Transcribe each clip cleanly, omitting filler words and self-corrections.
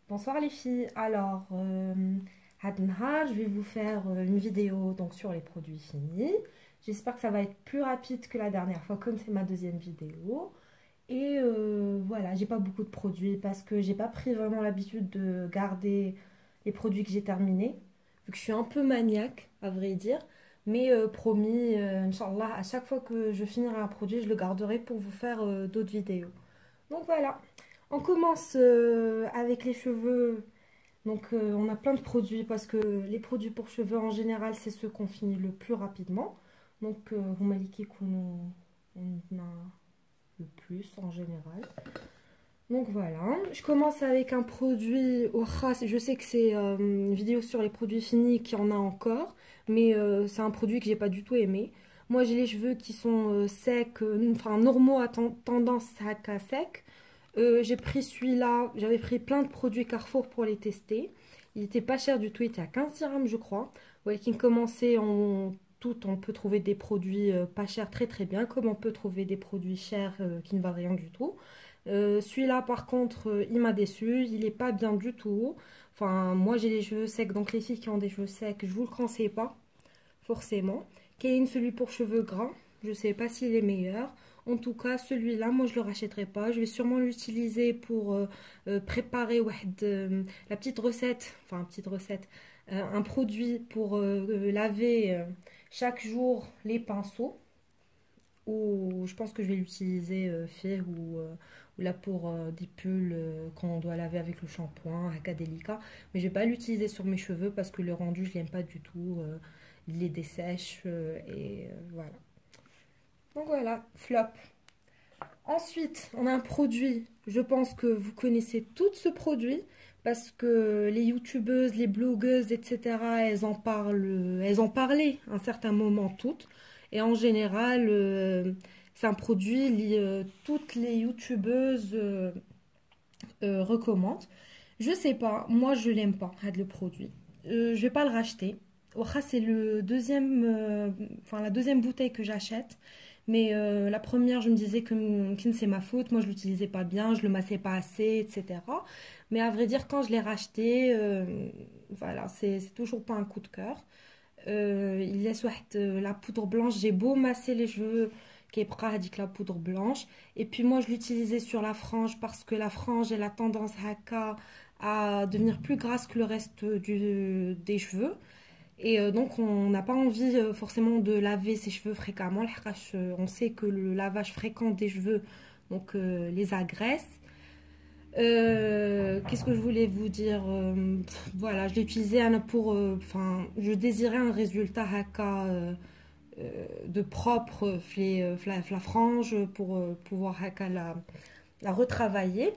Bonsoir les filles. Alors, je vais vous faire une vidéo donc sur les produits finis. J'espère que ça va être plus rapide que la dernière fois, comme c'est ma deuxième vidéo. Et voilà, j'ai pas beaucoup de produits parce que j'ai pas pris vraiment l'habitude de garder les produits que j'ai terminés, vu que je suis un peu maniaque, à vrai dire. Mais promis, Inch'Allah, à chaque fois que je finirai un produit, je le garderai pour vous faire d'autres vidéos. Donc voilà, on commence avec les cheveux. Donc on a plein de produits parce que les produits pour cheveux en général c'est ceux qu'on finit le plus rapidement. Donc Humaliki qu'on a le plus en général. Donc voilà, je commence avec un produit au khas. Je sais que c'est une vidéo sur les produits finis qui en a encore, mais c'est un produit que j'ai pas du tout aimé. Moi j'ai les cheveux qui sont secs, enfin normaux à tendance à sec. J'ai pris celui-là, j'avais pris plein de produits Carrefour pour les tester. Il était pas cher du tout, il était à 15 dirhams je crois. Ouais, qui commençait en tout, on peut trouver des produits pas chers très très bien, comme on peut trouver des produits chers qui ne valent rien du tout. Celui-là par contre, il m'a déçu, il est pas bien du tout. Enfin, moi j'ai les cheveux secs, donc les filles qui ont des cheveux secs, je vous le conseille pas forcément. Kane, celui pour cheveux gras, je sais pas s'il est meilleur. En tout cas, celui-là, moi je le rachèterai pas. Je vais sûrement l'utiliser pour préparer la petite recette, enfin petite recette, un produit pour laver chaque jour les pinceaux. Ou je pense que je vais l'utiliser fait ou là pour des pulls quand on doit laver avec le shampoing, un cas délicat. Mais je vais pas l'utiliser sur mes cheveux parce que le rendu je l'aime pas du tout. Il les dessèche et voilà. Donc voilà, flop. Ensuite, on a un produit. Je pense que vous connaissez tout ce produit parce que les youtubeuses, les blogueuses, etc., elles en parlaient à un certain moment toutes. Et en général, c'est un produit toutes les youtubeuses recommandent. Je sais pas, moi je l'aime pas, le produit. Je vais pas le racheter. Wacha, c'est le deuxième, enfin la deuxième bouteille que j'achète. Mais la première, je me disais que c'est ma faute. Moi, je l'utilisais pas bien, je le massais pas assez, etc. Mais à vrai dire, quand je l'ai racheté, voilà, c'est toujours pas un coup de cœur. Il laisse la poudre blanche. J'ai beau masser les cheveux, qui est dit la poudre blanche. Et puis moi, je l'utilisais sur la frange parce que la frange, elle a tendance à devenir plus grasse que le reste des cheveux. Et donc, on n'a pas envie forcément de laver ses cheveux fréquemment. On sait que le lavage fréquent des cheveux donc, les agresse. Qu'est-ce que je voulais vous dire voilà, je l'ai utilisé pour. Enfin, je désirais un résultat haka de propre la frange pour pouvoir haka la retravailler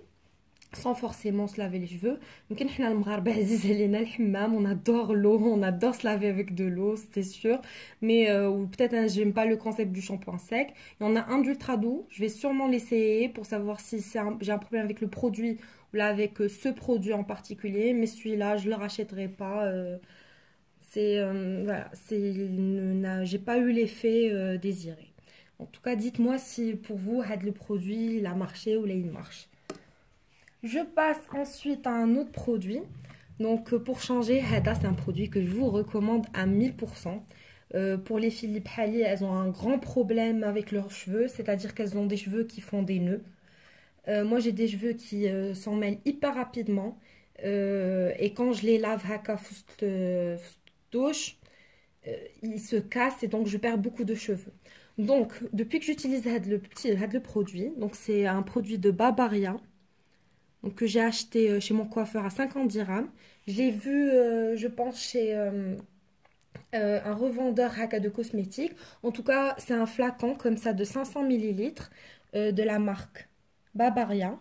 sans forcément se laver les cheveux. Donc, on adore l'eau, on adore se laver avec de l'eau, c'est sûr. Mais ou peut-être j'aime pas le concept du shampoing sec. Il y en a un d'ultra doux, je vais sûrement l'essayer pour savoir si j'ai un problème avec le produit ou là avec ce produit en particulier. Mais celui-là, je le rachèterai pas. Voilà, j'ai pas eu l'effet désiré. En tout cas, dites-moi si pour vous, le produit, il a marché ou là, il marche. Je passe ensuite à un autre produit. Donc pour changer, Hada, c'est un produit que je vous recommande à 1000%. Pour les filles Bhali, elles ont un grand problème avec leurs cheveux, c'est-à-dire qu'elles ont des cheveux qui font des nœuds. Moi, j'ai des cheveux qui s'en mêlent hyper rapidement. Et quand je les lave, haka douche, ils se cassent et donc je perds beaucoup de cheveux. Donc, depuis que j'utilise le produit, donc c'est un produit de Barbaria, donc que j'ai acheté chez mon coiffeur à 50 dirhams. Je l'ai vu, je pense, chez un revendeur haka de cosmétiques. En tout cas, c'est un flacon comme ça de 500 millilitres de la marque Barbaria.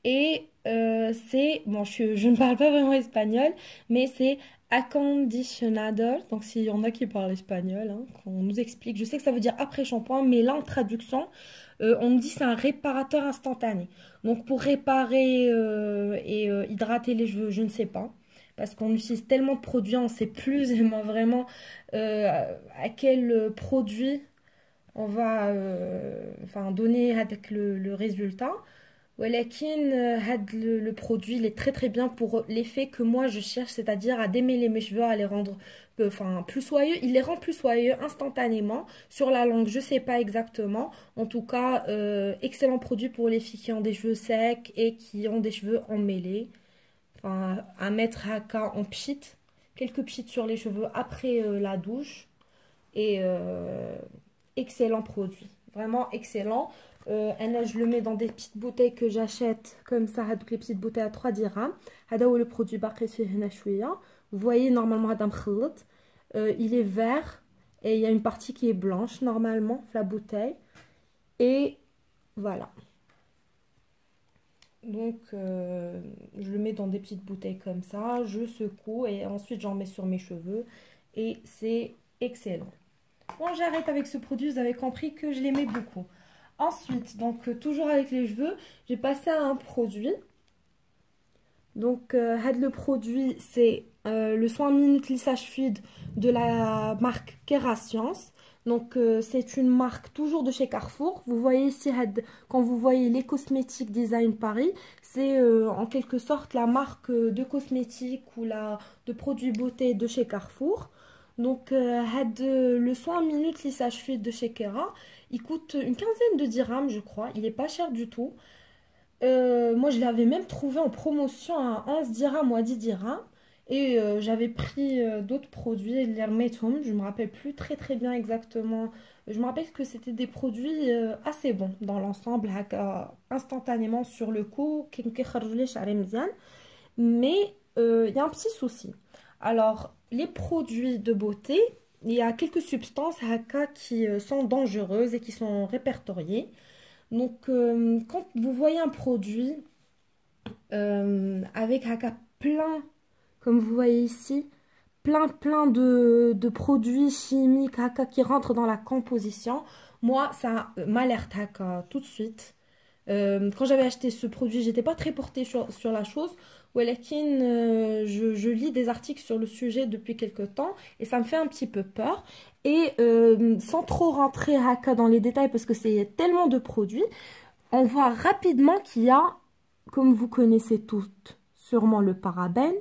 Et c'est, bon, je ne parle pas vraiment espagnol, mais c'est acondicionador. Donc, s'il y en a qui parlent espagnol, hein, qu'on nous explique. Je sais que ça veut dire après-shampoing, mais là, en traduction, on nous dit que c'est un réparateur instantané. Donc, pour réparer et hydrater les cheveux, je ne sais pas. Parce qu'on utilise tellement de produits, on ne sait plus vraiment à quel produit on va enfin, donner avec le résultat. ولكن le produit il est très très bien pour l'effet que moi je cherche, c'est-à-dire à démêler mes cheveux, à les rendre enfin, plus soyeux. Il les rend plus soyeux instantanément. Sur la longue, je sais pas exactement. En tout cas, excellent produit pour les filles qui ont des cheveux secs et qui ont des cheveux emmêlés. Enfin, à mettre en pchit, quelques pchits sur les cheveux après la douche. Et excellent produit, vraiment excellent. Là, je le mets dans des petites bouteilles que j'achète comme ça, donc les petites bouteilles à 3 dirhams. هذا هو le produit باقي فيه هنا شوية. Vous voyez normalement هذا مخلط. Il est vert et il y a une partie qui est blanche normalement la bouteille. Et voilà. Donc je le mets dans des petites bouteilles comme ça, je secoue et ensuite j'en mets sur mes cheveux et c'est excellent. Bon, j'arrête avec ce produit, vous avez compris que je l'aimais beaucoup. Ensuite, donc toujours avec les cheveux, j'ai passé à un produit. Donc, le produit, c'est le soin minute lissage fluide de la marque Kerascience. Donc, c'est une marque toujours de chez Carrefour. Vous voyez ici, quand vous voyez les cosmétiques Design Paris, c'est en quelque sorte la marque de cosmétiques ou de produits beauté de chez Carrefour. Donc, le soin minute lissage fluide de chez Kera, il coûte une quinzaine de dirhams, je crois. Il n'est pas cher du tout. Moi, je l'avais même trouvé en promotion à 11 dirhams ou à 10 dirhams. Et j'avais pris d'autres produits, l'Hermetum, je ne me rappelle plus très très bien exactement. Je me rappelle que c'était des produits assez bons dans l'ensemble, instantanément sur le coup. Mais il y a un petit souci. Alors, les produits de beauté, il y a quelques substances qui sont dangereuses et qui sont répertoriées. Donc, quand vous voyez un produit avec plein, comme vous voyez ici, plein de produits chimiques qui rentrent dans la composition, moi, ça m'alerte tout de suite. Quand j'avais acheté ce produit, j'étais pas très portée sur la chose. Walakin, je lis des articles sur le sujet depuis quelques temps et ça me fait un petit peu peur. Et sans trop rentrer dans les détails parce que c'est tellement de produits, on voit rapidement qu'il y a, comme vous connaissez toutes, sûrement le parabène.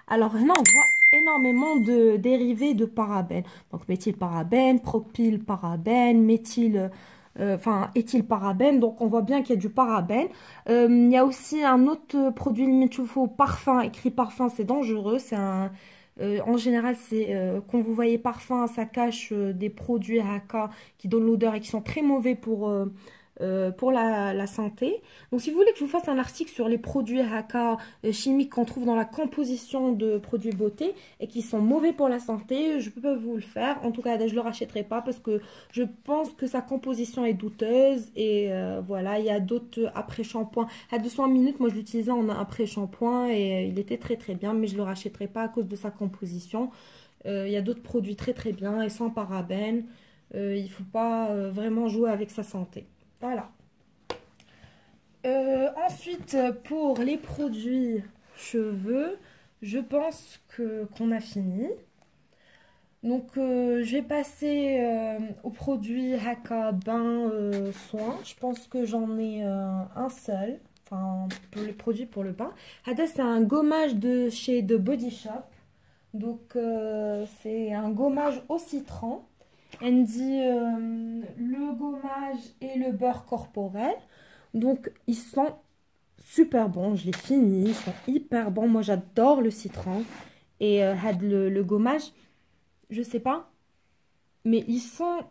Alors là, on voit énormément de dérivés de parabènes. Donc méthylparabène, propylparabène, éthylparabène. Donc on voit bien qu'il y a du parabène. Il y a aussi un autre produit, le parfum, écrit parfum, c'est dangereux. C'est en général, quand vous voyez parfum, ça cache des produits qui donnent l'odeur et qui sont très mauvais pour la santé. Donc si vous voulez que je vous fasse un article sur les produits chimiques qu'on trouve dans la composition de produits beauté et qui sont mauvais pour la santé, je peux vous le faire. En tout cas, je ne le rachèterai pas parce que je pense que sa composition est douteuse. Et voilà, il y a d'autres après-shampoing. À 200 minutes, moi je l'utilisais en après-shampoing et il était très très bien, mais je ne le rachèterai pas à cause de sa composition. Il y a d'autres produits très très bien et sans parabènes. Il ne faut pas vraiment jouer avec sa santé. Voilà. Ensuite, pour les produits cheveux, je pense qu'on a fini. Donc, je vais passer aux produits Haka Bain Soin. Je pense que j'en ai un seul. Enfin, pour le produit pour le bain. Hada, c'est un gommage de chez The Body Shop. Donc, c'est un gommage au citron. Elle dit le gommage et le beurre corporel. Donc, ils sont super bons. Je l'ai fini. Ils sont hyper bons. Moi, j'adore le citron. Et le gommage, je sais pas. Mais ils sont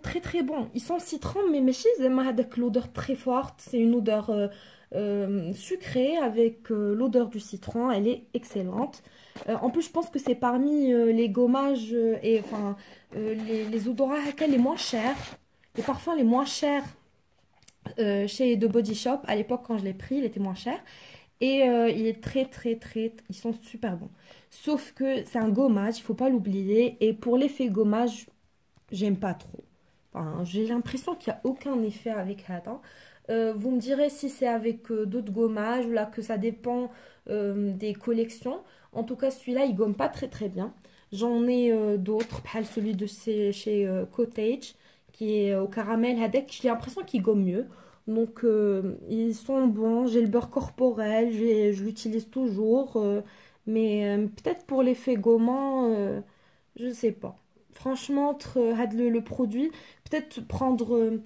très très bons. Ils sont citron, mais chez avec l'odeur très forte. C'est une odeur sucrée avec l'odeur du citron. Elle est excellente. En plus, je pense que c'est parmi les gommages les odorats les moins chers. Les parfums les moins chers chez The Body Shop. À l'époque, quand je l'ai pris, il était moins cher. Et il est très, ils sont super bons. Sauf que c'est un gommage, il faut pas l'oublier. Et pour l'effet gommage, j'aime pas trop. Enfin, j'ai l'impression qu'il n'y a aucun effet avec Hada. Vous me direz si c'est avec d'autres gommages ou là que ça dépend des collections. En tout cas, celui-là, il gomme pas très bien. J'en ai d'autres, celui de chez Cottage, qui est au caramel. Hadek, j'ai l'impression qu'il gomme mieux. Donc, ils sont bons. J'ai le beurre corporel, je l'utilise toujours. Mais peut-être pour l'effet gommant, je sais pas. Franchement, le produit, peut-être prendre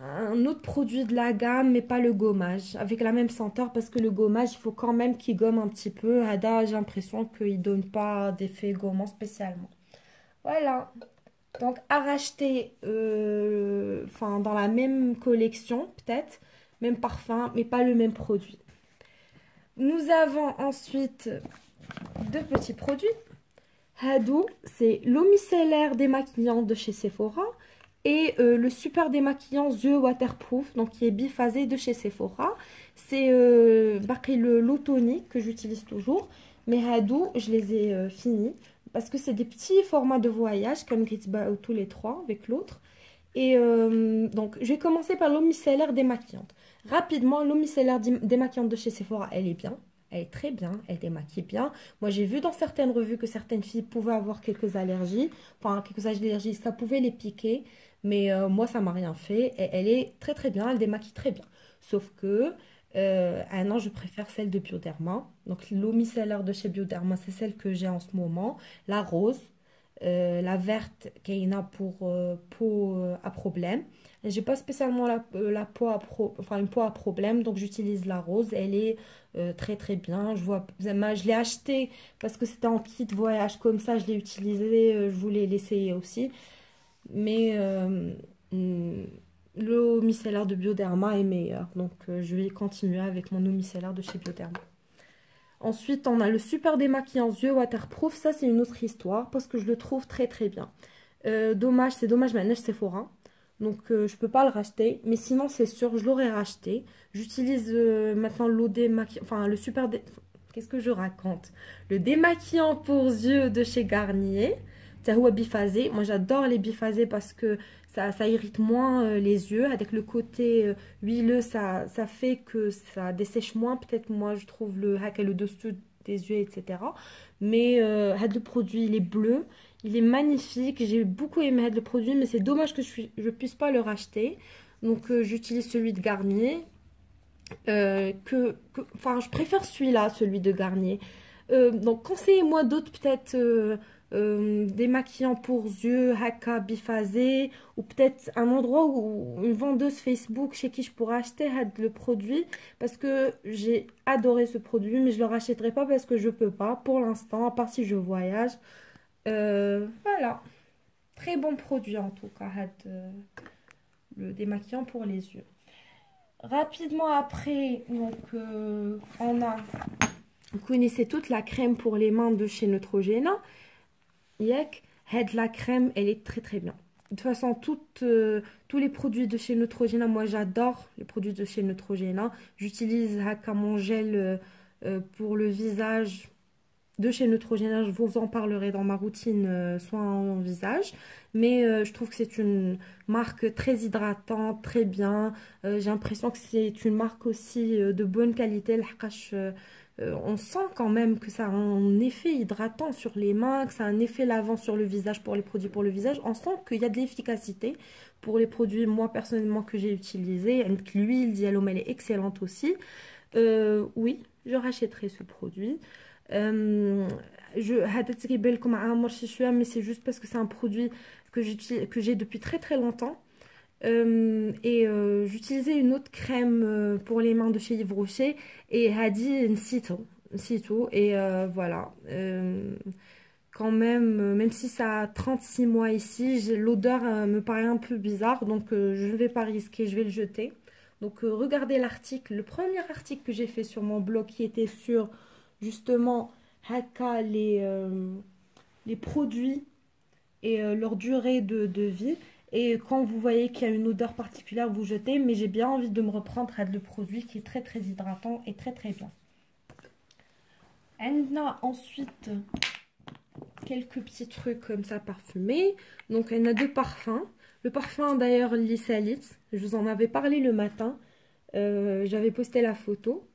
un autre produit de la gamme, mais pas le gommage, avec la même senteur, parce que le gommage, il faut quand même qu'il gomme un petit peu. Hada, j'ai l'impression qu'il donne pas d'effet gommant spécialement. Voilà. Donc, à racheter enfin, dans la même collection, peut-être, même parfum, mais pas le même produit. Nous avons ensuite deux petits produits. Hadou, c'est l'eau micellaire démaquillant de chez Sephora et le super démaquillant yeux waterproof, donc qui est biphasé de chez Sephora. C'est l'eau tonique que j'utilise toujours, mais Hadou, je les ai finis parce que c'est des petits formats de voyage comme tous les trois avec l'autre. Et donc, je vais commencer par l'eau micellaire démaquillante. Rapidement, l'eau micellaire démaquillante de chez Sephora, elle est bien. Elle est très bien, elle démaquille bien. Moi, j'ai vu dans certaines revues que certaines filles pouvaient avoir quelques allergies. Enfin, quelques allergies, ça pouvait les piquer. Mais moi, ça m'a rien fait. Et elle est très très bien, elle démaquille très bien. Sauf que, non, je préfère celle de Bioderma. Donc, l'eau micellaire de chez Bioderma, c'est celle que j'ai en ce moment. La rose. La verte qui a pour peau à problème. J'ai pas spécialement la peau enfin, une peau à problème, donc j'utilise la rose. Elle est très très bien. Je l'ai acheté parce que c'était en kit voyage comme ça. Je l'ai utilisé, je voulais l'essayer aussi. Mais hum, l'eau micellaire de Bioderma est meilleure. Donc je vais continuer avec mon eau micellaire de chez Bioderma. Ensuite, on a le super démaquillant yeux waterproof. Ça, c'est une autre histoire parce que je le trouve très très bien. C'est dommage, maintenant Sephora. Donc, je peux pas le racheter. Mais sinon, c'est sûr, je l'aurais racheté. J'utilise maintenant l'eau démaquillant. Enfin, qu'est-ce que je raconte? Le démaquillant pour yeux de chez Garnier. C'est biphasé. Moi, j'adore les biphasés parce que ça irrite moins les yeux. Avec le côté huileux, ça fait que ça dessèche moins. Peut-être, moi, je trouve le dessous des yeux, etc. Mais le produit, il est bleu. Il est magnifique. J'ai beaucoup aimé le produit, mais c'est dommage que je puisse pas le racheter. Donc, j'utilise celui de Garnier. Enfin, je préfère celui-là, celui de Garnier. Donc, conseillez-moi d'autres, peut-être démaquillants pour yeux, haka biphasé, ou peut-être un endroit où une vendeuse Facebook chez qui je pourrais acheter le produit, parce que j'ai adoré ce produit, mais je ne le rachèterai pas parce que je peux pas pour l'instant, à part si je voyage. Voilà, très bon produit en tout cas, le démaquillant pour les yeux. Rapidement après, donc, vous connaissez toute la crème pour les mains de chez Neutrogena. La crème, elle est très très bien. De toute façon, tous les produits de chez Neutrogena, moi j'adore les produits de chez Neutrogena. J'utilise mon gel pour le visage de chez Neutrogena. Je vous en parlerai dans ma routine soin en visage. Mais je trouve que c'est une marque très hydratante, très bien. J'ai l'impression que c'est une marque aussi de bonne qualité. On sent quand même que ça a un effet hydratant sur les mains, que ça a un effet lavant sur le visage pour les produits pour le visage. On sent qu'il y a de l'efficacité pour les produits, moi personnellement, que j'ai utilisés. L'huile Dialome, elle est excellente aussi. Oui, je rachèterai ce produit. Mais c'est juste parce que c'est un produit que j'ai depuis très très longtemps. J'utilisais une autre crème pour les mains de chez Yves Rocher et Hadi Ncito et voilà. Quand même, même si ça a 36 mois ici, l'odeur me paraît un peu bizarre, donc je ne vais pas risquer, je vais le jeter. Donc regardez l'article, le premier article que j'ai fait sur mon blog qui était sur justement Haka, les produits et leur durée de vie. Et quand vous voyez qu'il y a une odeur particulière, vous jetez. Mais j'ai bien envie de me reprendre à le produit qui est très très hydratant et très très bien. On a ensuite quelques petits trucs comme ça parfumés. Donc on a deux parfums. Le parfum d'ailleurs Lysalit, je vous en avais parlé le matin. J'avais posté la photo.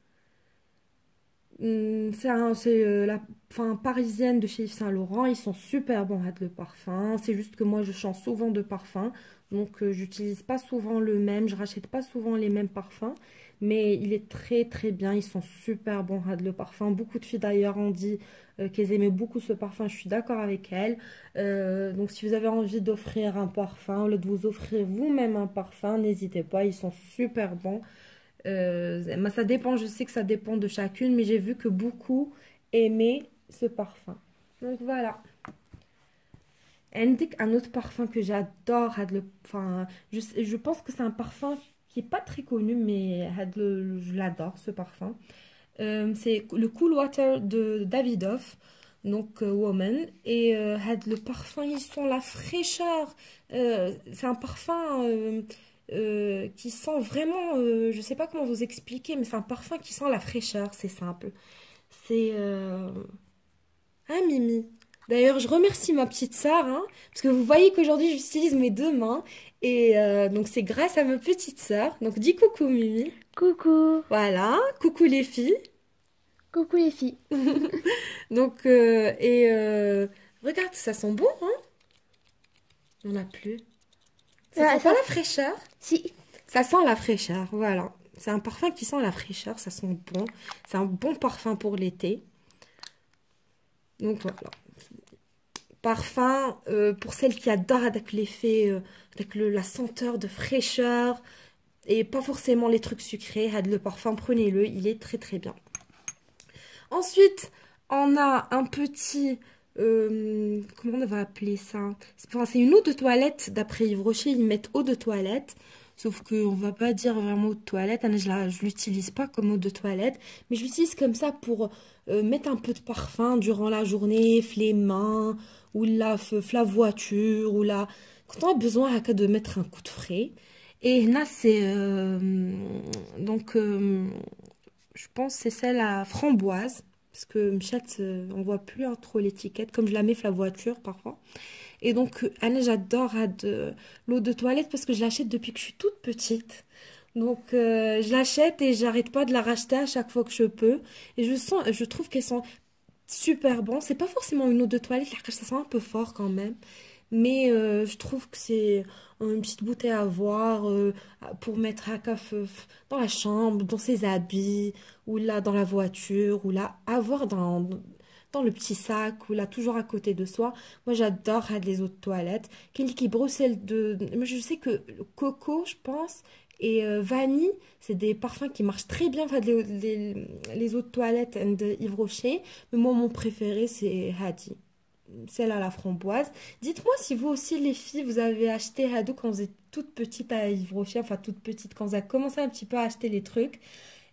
C'est enfin, parisiennes de chez Yves Saint Laurent. Ils sont super bons le parfum. C'est juste que moi je change souvent de parfum. Donc j'utilise pas souvent le même. Je rachète pas souvent les mêmes parfums. Mais il est très très bien. Ils sont super bons le parfum. Beaucoup de filles d'ailleurs ont dit qu'elles aimaient beaucoup ce parfum. Je suis d'accord avec elles. Donc si vous avez envie d'offrir un parfum, au lieu de vous offrir vous-même un parfum, n'hésitez pas. Ils sont super bons. Ça dépend, je sais que ça dépend de chacune, mais j'ai vu que beaucoup aimaient ce parfum. Donc voilà. Indique un autre parfum que j'adore. Enfin, je pense que c'est un parfum qui est pas très connu, mais je l'adore ce parfum. C'est le Cool Water de Davidoff, donc Woman. Et le parfum, il sent la fraîcheur. C'est un parfum qui sent vraiment, je sais pas comment vous expliquer, mais c'est un parfum qui sent la fraîcheur, c'est simple. C'est un Mimi. D'ailleurs, je remercie ma petite sœur, hein, parce que vous voyez qu'aujourd'hui, j'utilise mes deux mains. Et donc, c'est grâce à ma petite sœur. Donc, dis coucou, Mimi. Coucou. Voilà, coucou les filles. Coucou les filles. Donc, regarde, ça sent bon, hein? On n'a plus. Ça Ah, sent pas la fraîcheur? Si. Ça sent la fraîcheur, voilà. C'est un parfum qui sent la fraîcheur, ça sent bon. C'est un bon parfum pour l'été. Donc voilà. Parfum pour celles qui adorent avec l'effet, avec la senteur de fraîcheur et pas forcément les trucs sucrés. Le parfum, prenez-le, il est très très bien. Ensuite, on a un petit... comment on va appeler ça? C'est une eau de toilette. D'après Yves Rocher, ils mettent eau de toilette. Sauf qu'on ne va pas dire vraiment eau de toilette. Je ne l'utilise pas comme eau de toilette. Mais je l'utilise comme ça pour mettre un peu de parfum durant la journée. Les mains, ou la voiture, ou la... Quand on a besoin de mettre un coup de frais. Et là, c'est... donc... je pense que c'est celle à framboise. Parce que Mchat, on voit plus trop l'étiquette. Comme je la mets la voiture parfois. Et donc, Anna, j'adore l'eau de toilette parce que je l'achète depuis que je suis toute petite. Donc, je l'achète et j'arrête pas de la racheter à chaque fois que je peux. Et je trouve qu'elles sont super bonnes. C'est pas forcément une eau de toilette, ça sent un peu fort quand même. Mais je trouve que c'est une petite bouteille à avoir pour mettre à café dans la chambre, dans ses habits, ou là dans la voiture, ou là avoir dans le petit sac, ou là toujours à côté de soi. Moi j'adore les eaux de toilette. Qui Bruxelles de... Moi je sais que le coco, je pense, et vanille, c'est des parfums qui marchent très bien, les eaux de toilette de Yves Rocher. Mais moi mon préféré c'est Hadi, celle à la framboise. Dites-moi si vous aussi, les filles, vous avez acheté Hadou quand vous êtes toute petite à Yves Rocher, enfin toute petite, quand vous avez commencé un petit peu à acheter les trucs.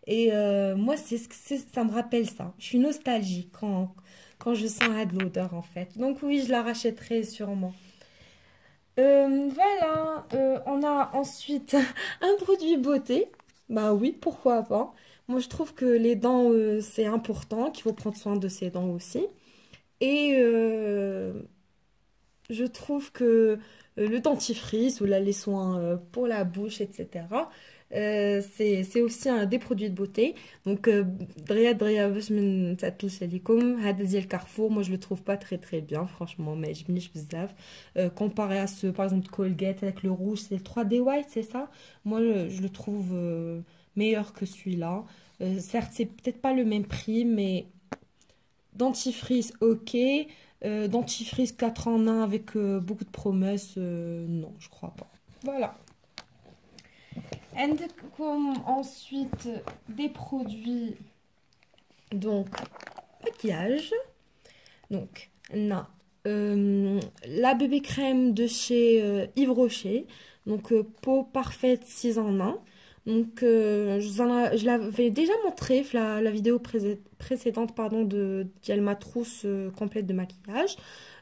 Et moi, ça me rappelle ça. Je suis nostalgique quand je sens l'odeur, en fait. Donc oui, je la rachèterai sûrement. Voilà, on a ensuite un produit beauté. Bah oui, pourquoi pas. Moi, je trouve que les dents, c'est important, qu'il faut prendre soin de ses dents aussi. Et je trouve que le dentifrice ou là, les soins pour la bouche, etc., c'est aussi des produits de beauté. Donc, Dria باش ما نتعطلش عليكم هذا ديال Carrefour, moi je le trouve pas très très bien franchement, mais je m'y بزاف comparé à ceux par exemple Colgate avec le rouge, c'est le 3D White, c'est ça. Moi je le trouve meilleur que celui-là. Certes, c'est peut-être pas le même prix, mais dentifrice, ok. Dentifrice 4 en 1 avec beaucoup de promesses, non, je crois pas. Voilà. Et comme ensuite des produits, donc maquillage. Donc, on a la bébé crème de chez Yves Rocher. Donc, peau parfaite 6 en 1. Donc, je l'avais déjà montré la vidéo précédente pardon, de ma trousse complète de maquillage.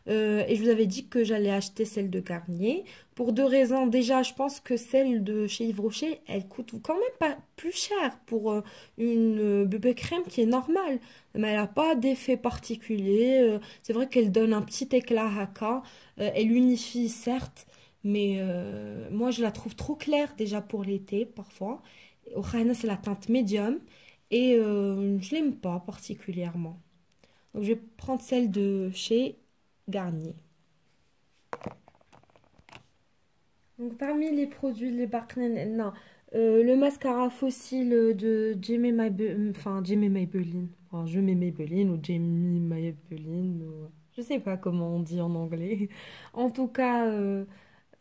Et je vous avais dit que j'allais acheter celle de Garnier. Pour deux raisons. Déjà, je pense que celle de chez Yves Rocher, elle coûte quand même pas plus cher pour une bébé crème qui est normale. Mais elle n'a pas d'effet particulier. C'est vrai qu'elle donne un petit éclat haka. Elle unifie, certes. Mais moi, je la trouve trop claire déjà pour l'été, parfois. Au Khana, c'est la teinte médium. Et je l'aime pas particulièrement. Donc, je vais prendre celle de chez Garnier. Donc, parmi les produits, les Barknen, non, le mascara fossile de Jamie Maybelline, enfin Jamie Maybelline, enfin, je mets Maybelline ou Jamie Maybelline, ou... je sais pas comment on dit en anglais. En tout cas,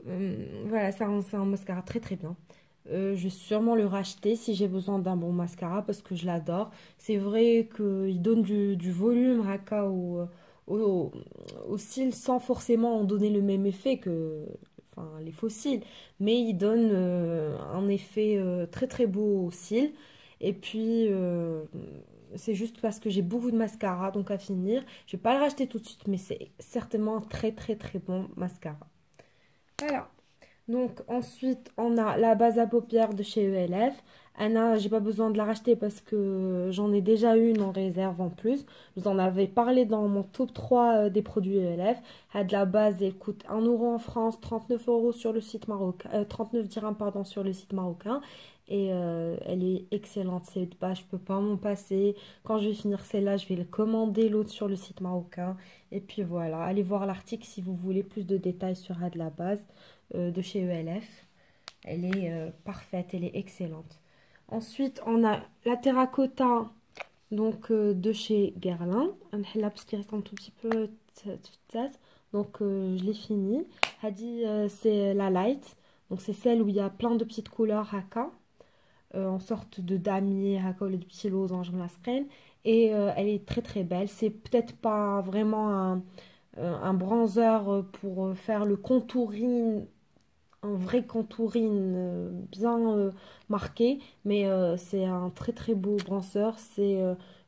voilà, c'est un mascara très très bien. Je vais sûrement le racheter si j'ai besoin d'un bon mascara parce que je l'adore. C'est vrai qu'il donne du volume haka au, aux cils sans forcément en donner le même effet que enfin, les faux cils. Mais il donne un effet très très beau aux cils. Et puis, c'est juste parce que j'ai beaucoup de mascara donc à finir. Je vais pas le racheter tout de suite, mais c'est certainement un très très très bon mascara. Voilà. Donc ensuite, on a la base à paupières de chez ELF. Anna, j'ai pas besoin de la racheter parce que j'en ai déjà une en réserve en plus. Je vous en avais parlé dans mon top 3 des produits ELF. Elle, de la base, elle coûte 1 € en France, 39 € sur le site marocain, 39 dirhams pardon, sur le site marocain. Et elle est excellente cette base, je peux pas m'en passer. Quand je vais finir celle-là, je vais le commander l'autre sur le site marocain. Et puis voilà, allez voir l'article si vous voulez plus de détails sur de la base de chez ELF. Elle est parfaite, elle est excellente. Ensuite, on a la terracotta donc, de chez Guerlain. Là, parce qu'il reste un tout petit peu. Donc, je l'ai fini. Hadi, c'est la light. Donc, c'est celle où il y a plein de petites couleurs haka. En sorte de damier, haka, de petits losanges, la screen. Et elle est très très belle. C'est peut-être pas vraiment un bronzer pour faire le contouring, un vrai contouring bien marqué, mais c'est un très très beau bronzer. C'est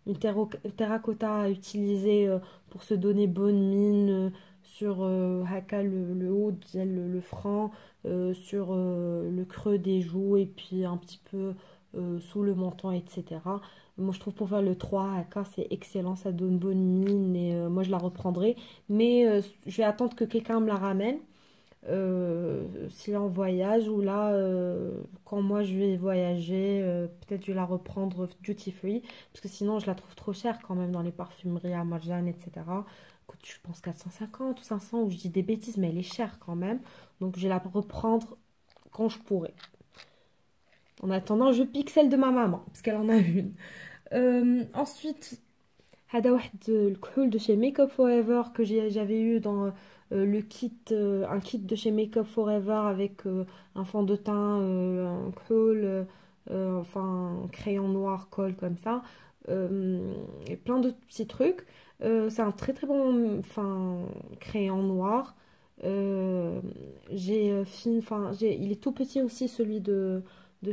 une terracotta à utiliser pour se donner bonne mine sur haka, le haut, le front, sur le creux des joues et puis un petit peu sous le menton, etc. Moi, je trouve pour faire le 3 AK, c'est excellent, ça donne bonne mine et moi, je la reprendrai. Mais je vais attendre que quelqu'un me la ramène s'il est en voyage ou là, quand moi, je vais voyager, peut-être je vais la reprendre duty free parce que sinon, je la trouve trop chère quand même dans les parfumeries à Marjan, etc. Coûte, je pense, 450 ou 500 ou je dis des bêtises, mais elle est chère quand même. Donc, je vais la reprendre quand je pourrai. En attendant, je pique celle de ma maman parce qu'elle en a une. Ensuite, هذا واحد الكحول de chez Makeup Forever que j'avais eu dans le kit, un kit de chez Makeup Forever avec un fond de teint, un kḥoul, enfin un crayon noir, colle comme ça, et plein de petits trucs. C'est un très très bon crayon noir. Il est tout petit aussi celui de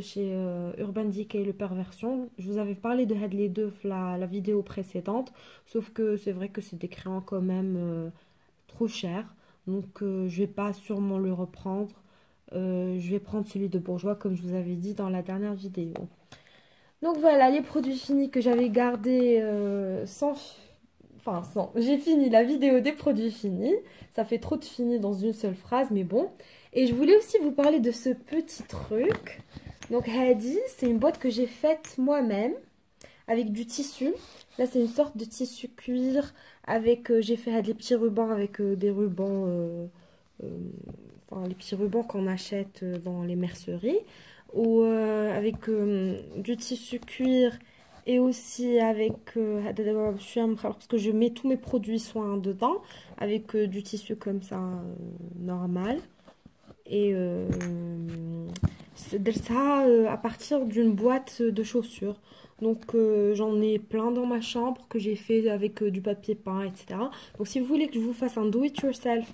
chez Urban Decay, le Perversion. Je vous avais parlé de les deux la vidéo précédente, sauf que c'est vrai que c'est des crayons quand même trop chers, donc je vais pas sûrement le reprendre. Je vais prendre celui de Bourjois comme je vous avais dit dans la dernière vidéo. Donc voilà les produits finis que j'avais gardés sans. J'ai fini la vidéo des produits finis. Ça fait trop de finis dans une seule phrase, mais bon. Et je voulais aussi vous parler de ce petit truc. Donc Hadi, c'est une boîte que j'ai faite moi-même avec du tissu. Là, c'est une sorte de tissu cuir avec, j'ai fait des petits rubans avec des rubans, les petits rubans qu'on achète dans les merceries. Ou avec du tissu cuir et aussi avec, parce que je mets tous mes produits soins dedans, avec du tissu comme ça, normal. Et c'est ça à partir d'une boîte de chaussures. Donc j'en ai plein dans ma chambre que j'ai fait avec du papier peint, etc. Donc si vous voulez que je vous fasse un do it yourself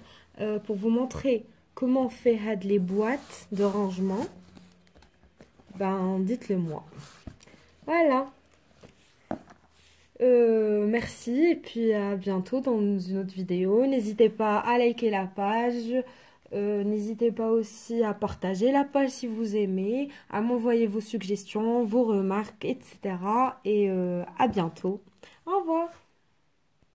pour vous montrer comment on fait les boîtes de rangement, ben dites-le moi. Voilà. Merci et puis à bientôt dans une autre vidéo. N'hésitez pas à liker la page. N'hésitez pas aussi à partager la page si vous aimez, à m'envoyer vos suggestions, vos remarques, etc. Et à bientôt. Au revoir.